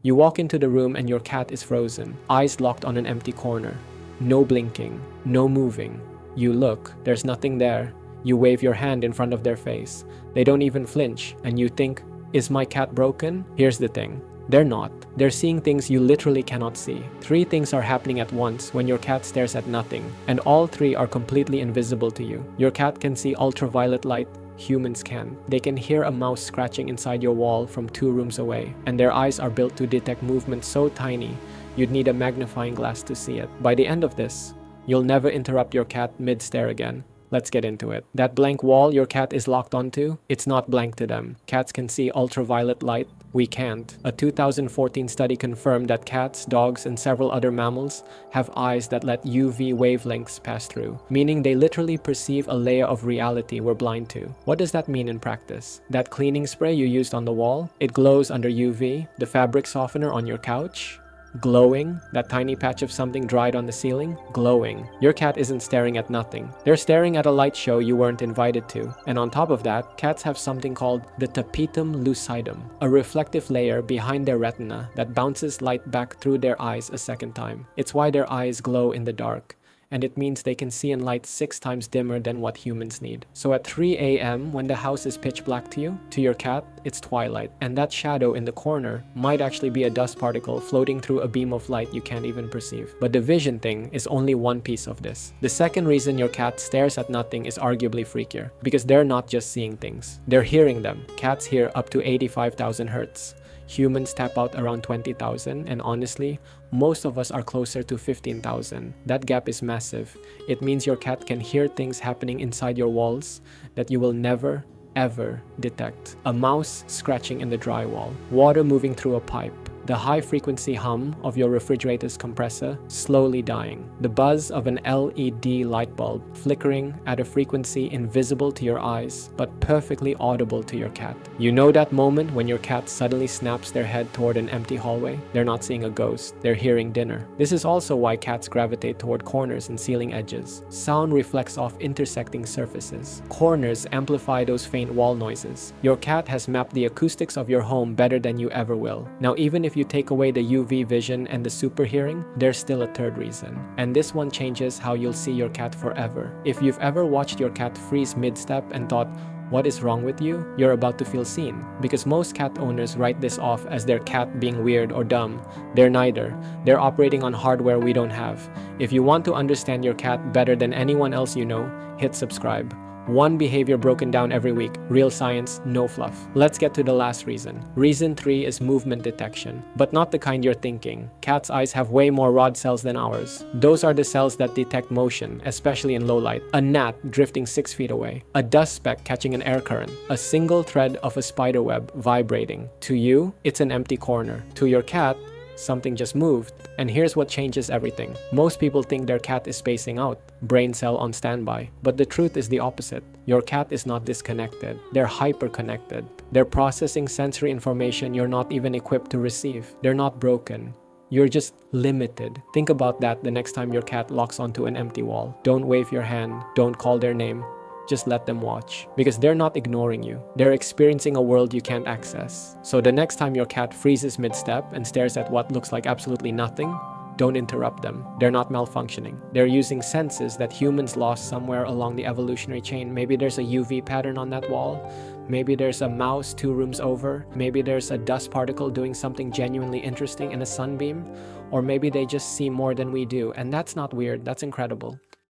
You walk into the room and your cat is frozen, eyes locked on an empty corner. No blinking, no moving. You look, there's nothing there. You wave your hand in front of their face. They don't even flinch, and you think, is my cat broken? Here's the thing. They're not. They're seeing things you literally cannot see. 3 things are happening at once when your cat stares at nothing, and all 3 are completely invisible to you. Your cat can see ultraviolet light. Humans can. They can hear a mouse scratching inside your wall from 2 rooms away, and their eyes are built to detect movement so tiny, you'd need a magnifying glass to see it. By the end of this, you'll never interrupt your cat mid-stare again. Let's get into it. That blank wall your cat is locked onto, it's not blank to them. Cats can see ultraviolet light. We can't. A 2014 study confirmed that cats, dogs, and several other mammals have eyes that let UV wavelengths pass through, meaning they literally perceive a layer of reality we're blind to. What does that mean in practice? That cleaning spray you used on the wall, it glows under UV. The fabric softener on your couch, glowing. That tiny patch of something dried on the ceiling, glowing. Your cat isn't staring at nothing. They're staring at a light show you weren't invited to. And on top of that, cats have something called the tapetum lucidum, a reflective layer behind their retina that bounces light back through their eyes a second time. It's why their eyes glow in the dark, and it means they can see in light 6 times dimmer than what humans need. So at 3 a.m. when the house is pitch black to you, to your cat, it's twilight, and that shadow in the corner might actually be a dust particle floating through a beam of light you can't even perceive. But the vision thing is only one piece of this. The second reason your cat stares at nothing is arguably freakier, because they're not just seeing things, they're hearing them. Cats hear up to 85,000 hertz. Humans tap out around 20,000, and honestly, most of us are closer to 15,000. That gap is massive. It means your cat can hear things happening inside your walls that you will never, ever detect. A mouse scratching in the drywall, water moving through a pipe, the high-frequency hum of your refrigerator's compressor slowly dying, the buzz of an LED light bulb flickering at a frequency invisible to your eyes but perfectly audible to your cat. You know that moment when your cat suddenly snaps their head toward an empty hallway? They're not seeing a ghost, they're hearing dinner. This is also why cats gravitate toward corners and ceiling edges. Sound reflects off intersecting surfaces. Corners amplify those faint wall noises. Your cat has mapped the acoustics of your home better than you ever will. Now, even if you take away the UV vision and the super hearing, there's still a third reason. And this one changes how you'll see your cat forever. If you've ever watched your cat freeze mid-step and thought, what is wrong with you? You're about to feel seen. Because most cat owners write this off as their cat being weird or dumb. They're neither. They're operating on hardware we don't have. If you want to understand your cat better than anyone else you know, hit subscribe. One behavior broken down every week. Real science, no fluff. Let's get to the last reason. Reason 3 is movement detection, but not the kind you're thinking. Cats' eyes have way more rod cells than ours. Those are the cells that detect motion, especially in low light. A gnat drifting 6 feet away. A dust speck catching an air current. A single thread of a spider web vibrating. To you, it's an empty corner. To your cat, something just moved. And here's what changes everything. Most people think their cat is spacing out, brain cell on standby. But the truth is the opposite. Your cat is not disconnected. They're hyperconnected. They're processing sensory information you're not even equipped to receive. They're not broken. You're just limited. Think about that the next time your cat locks onto an empty wall. Don't wave your hand. Don't call their name. Just let them watch, because they're not ignoring you. They're experiencing a world you can't access. So the next time your cat freezes mid-step and stares at what looks like absolutely nothing, don't interrupt them. They're not malfunctioning. They're using senses that humans lost somewhere along the evolutionary chain. Maybe there's a UV pattern on that wall. Maybe there's a mouse 2 rooms over. Maybe there's a dust particle doing something genuinely interesting in a sunbeam. Or maybe they just see more than we do. And that's not weird, that's incredible.